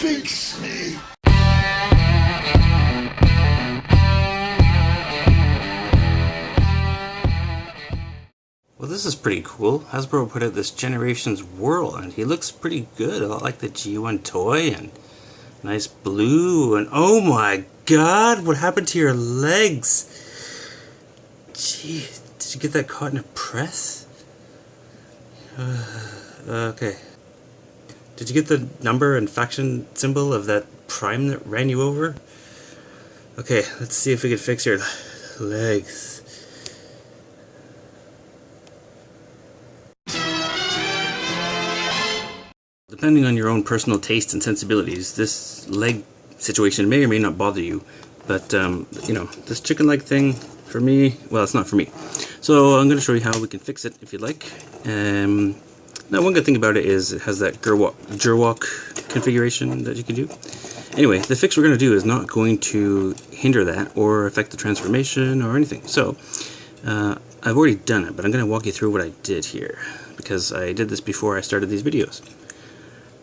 Fix me. Well, this is pretty cool. Hasbro put out this Generations Whirl, and he looks pretty good. A lot like the G1 toy, and nice blue, and oh my god, what happened to your legs? Gee, did you get that caught in a press? Okay. Did you get the number and faction symbol of that prime that ran you over? Okay, let's see if we can fix your legs. Depending on your own personal taste and sensibilities, this leg situation may or may not bother you. But, you know, this chicken leg thing, for me, well, it's not for me. So I'm going to show you how we can fix it, if you'd like. Now, one good thing about it is it has that Gerwalk configuration that you can do. Anyway, the fix we're going to do is not going to hinder that or affect the transformation or anything. So, I've already done it, but I'm going to walk you through what I did here, because I did this before I started these videos.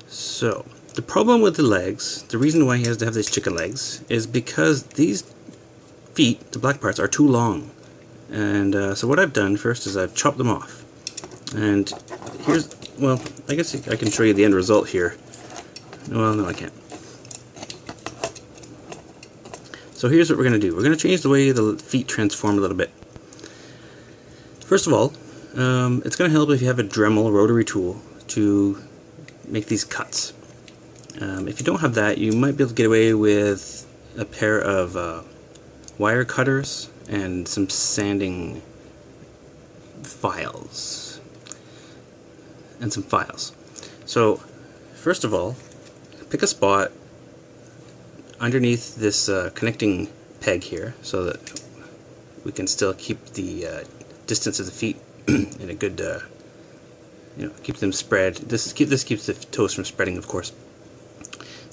So, the problem with the legs, the reason why he has to have these chicken legs, is because these feet, the black parts, are too long. And so what I've done first is I've chopped them off. And here's, well, I guess I can show you the end result here. Well, no, I can't. So here's what we're going to do. We're going to change the way the feet transform a little bit. First of all, it's going to help if you have a Dremel rotary tool to make these cuts. If you don't have that, you might be able to get away with a pair of wire cutters and some sanding files. So, first of all, pick a spot underneath this connecting peg here so that we can still keep the distance of the feet in a good, you know, keep them spread. This keeps the toes from spreading, of course.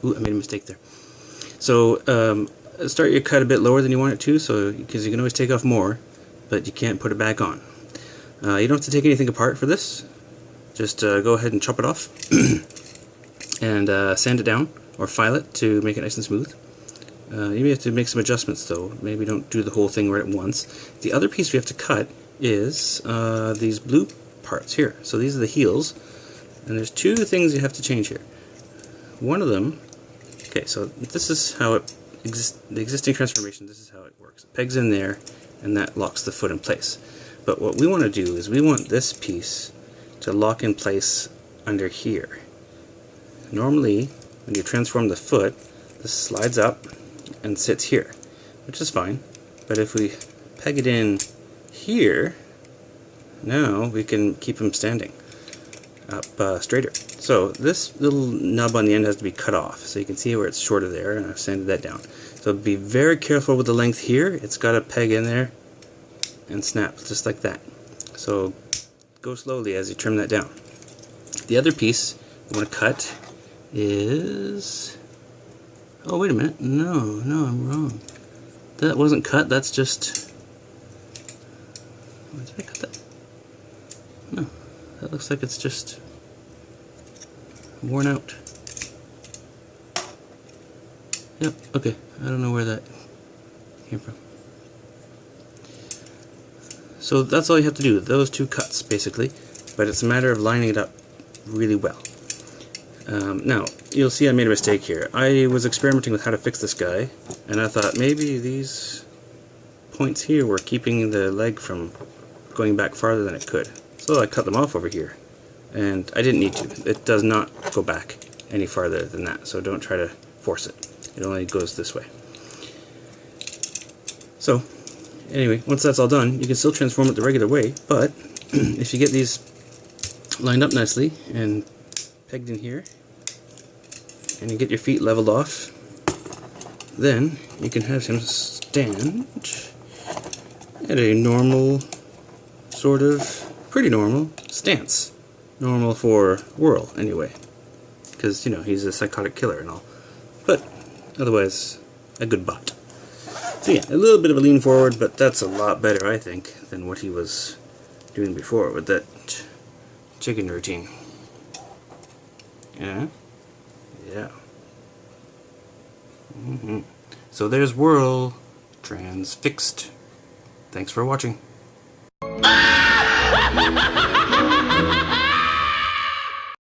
Ooh, I made a mistake there. So, start your cut a bit lower than you want it to, so because you can always take off more, but you can't put it back on. You don't have to take anything apart for this. Just go ahead and chop it off and sand it down or file it to make it nice and smooth. You may have to make some adjustments though. Maybe don't do the whole thing right at once. The other piece we have to cut is these blue parts here. So these are the heels, and there's two things you have to change here. One of them, okay, so this is how it exists. The existing transformation, this is how it works. It pegs in there, and that locks the foot in place. But what we want to do is we want this piece to lock in place under here. Normally, when you transform the foot, this slides up and sits here, which is fine. But if we peg it in here, now we can keep him standing up straighter. So this little nub on the end has to be cut off, so you can see where it's shorter there, and I've sanded that down. So be very careful with the length here. It's got to peg in there and snap just like that. So go slowly as you trim that down. The other piece you want to cut is, oh wait a minute, no, I'm wrong. That wasn't cut, that's just, why did I cut that? No, that looks like it's just worn out. Yep, okay, I don't know where that came from. So that's all you have to do, those two cuts basically, but it's a matter of lining it up really well. Now, you'll see I made a mistake here. I was experimenting with how to fix this guy, and I thought maybe these points here were keeping the leg from going back farther than it could. So I cut them off over here, and I didn't need to. It does not go back any farther than that, so don't try to force it. It only goes this way. So, anyway, once that's all done, you can still transform it the regular way, but if you get these lined up nicely and pegged in here, and you get your feet leveled off, then you can have him stand at a normal, sort of, pretty normal stance. Normal for Whirl, anyway. Because, you know, he's a psychotic killer and all. But, otherwise, a good butt. So yeah, a little bit of a lean forward, but that's a lot better, I think, than what he was doing before with that chicken routine. Yeah? Yeah. So there's Whirl, Transfixed. Thanks for watching.